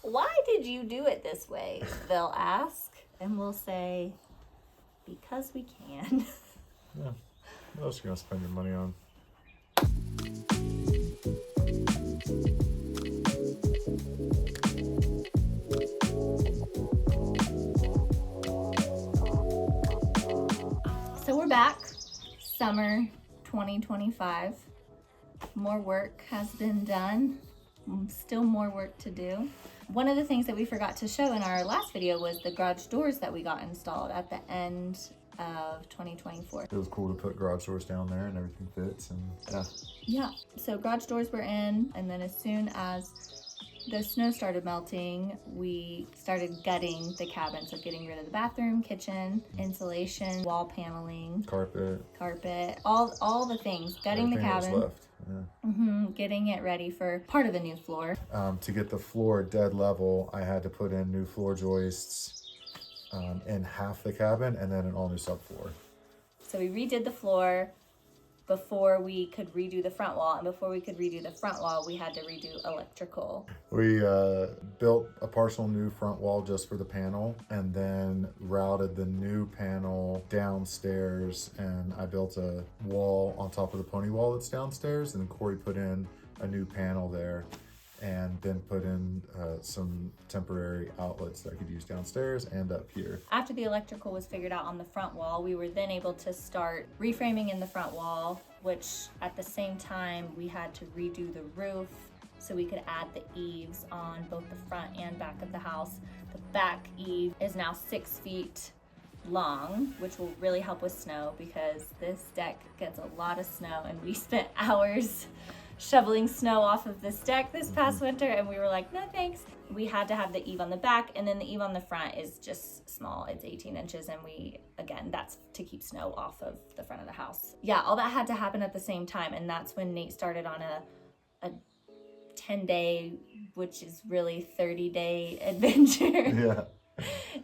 why did you do it this way? They'll ask, and we'll say, because we can. Yeah. What else are you gonna spend your money on? So we're back, summer 2025. More work has been done, still more work to do. One of the things that we forgot to show in our last video was the garage doors that we got installed at the end of 2024. It was cool to put garage doors down there and everything fits, and Yeah, so garage doors were in, and then as soon as the snow started melting, we started gutting the cabin. So getting rid of the bathroom, kitchen, insulation, wall paneling, carpet, all the things. Gutting the cabin. That was left. Getting it ready for part of the new floor. To get the floor dead level, I had to put in new floor joists in half the cabin, and then an all new subfloor. So we redid the floor before we could redo the front wall, and before we could redo the front wall, we had to redo electrical. We built a partial new front wall just for the panel, and then routed the new panel downstairs, and I built a wall on top of the pony wall that's downstairs, and then Corey put in a new panel there, and then put in some temporary outlets that I could use downstairs and up here. After the electrical was figured out on the front wall, we were then able to start reframing in the front wall, which at the same time we had to redo the roof so we could add the eaves on both the front and back of the house. The back eave is now 6 feet long, which will really help with snow because this deck gets a lot of snow, and we spent hours shoveling snow off of this deck this past winter, and we were like, no thanks. We had to have the eave on the back, and then the eave on the front is just small. It's 18 inches, and that's to keep snow off of the front of the house. Yeah, all that had to happen at the same time, and that's when Nate started on a 10-day, which is really 30-day adventure. Yeah.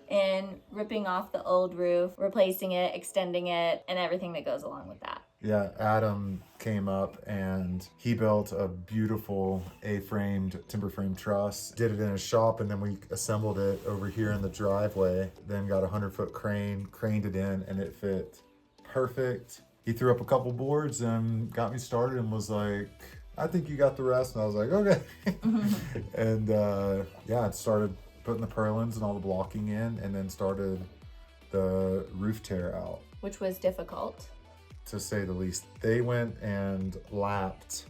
And ripping off the old roof, replacing it, extending it, and everything that goes along with that. Yeah, Adam came up and he built a beautiful A-framed timber frame truss, did it in his shop, and then we assembled it over here in the driveway, then got a 100-foot crane, craned it in, and it fit perfect. He threw up a couple boards and got me started and was like, I think you got the rest. And I was like, okay. And I started putting the purlins and all the blocking in, and then started the roof tear out. Which was difficult, to say the least. They went and lapped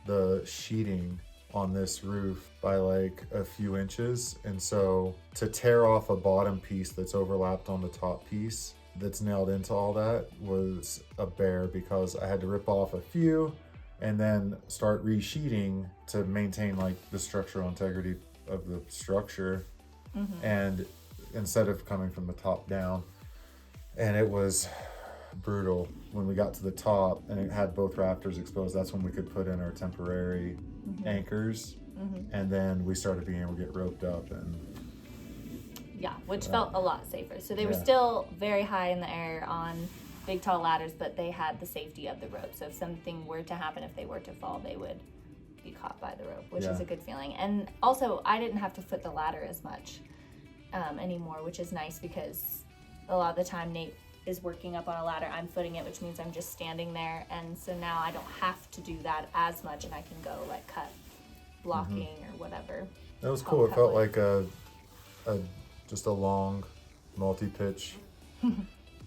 the sheeting on this roof by like a few inches. And so to tear off a bottom piece that's overlapped on the top piece that's nailed into all that was a bear, because I had to rip off a few and then start resheeting to maintain like the structural integrity of the structure. And instead of coming from the top down, and it was brutal. When we got to the top and it had both rafters exposed, that's when we could put in our temporary anchors, and then we started being able to get roped up, and which felt a lot safer. So they were still very high in the air on big tall ladders, but they had the safety of the rope. So if something were to happen, if they were to fall, they would be caught by the rope, which is a good feeling. And also I didn't have to foot the ladder as much anymore, which is nice, because a lot of the time Nate is working up on a ladder, I'm footing it, which means I'm just standing there, and so now I don't have to do that as much, and I can go like cut blocking or whatever. That was cool. It felt like just a long multi-pitch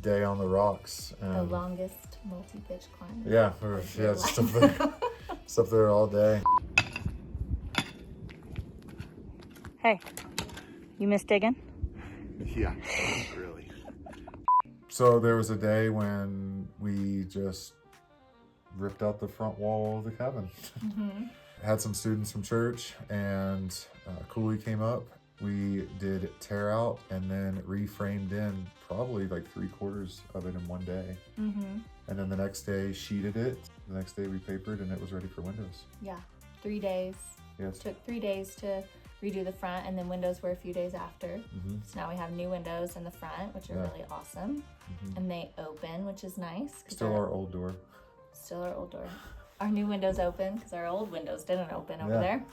day on the rocks. The longest multi-pitch climb. Yeah, just up there all day. Hey, you miss digging? Yeah, really. So there was a day when we just ripped out the front wall of the cabin. Had some students from church, and Cooley came up. We did tear out and then reframed in probably like 3/4 of it in one day. And then the next day sheeted it. The next day repapered, and it was ready for windows. Yeah, 3 days. Yes. Took 3 days to redo the front, and then windows were a few days after. So now we have new windows in the front, which are really awesome. And they open, which is nice. Still our old door. Still our old door. Our new windows open because our old windows didn't open over there,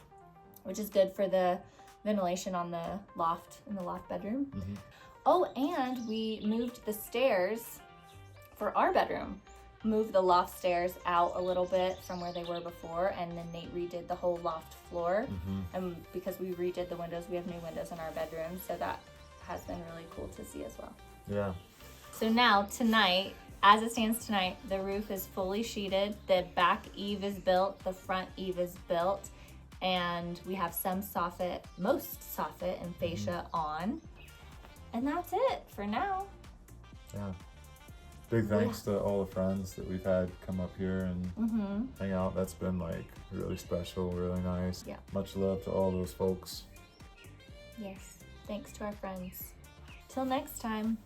which is good for the ventilation on the loft, in the loft bedroom. Mhm. Oh, and we moved the stairs for our bedroom. Moved the loft stairs out a little bit from where they were before, and then Nate redid the whole loft floor. And because we redid the windows, we have new windows in our bedroom, so that has been really cool to see as well. Yeah. So now, tonight, as it stands tonight, the roof is fully sheeted, the back eave is built, the front eave is built, and we have some soffit, most soffit and fascia on. And that's it for now. Yeah. Big thanks to all the friends that we've had come up here and hang out. That's been like really special, really nice. Yeah. Much love to all those folks. Yes. Thanks to our friends. Till next time.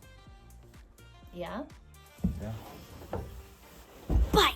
Yeah? Yeah. Bye!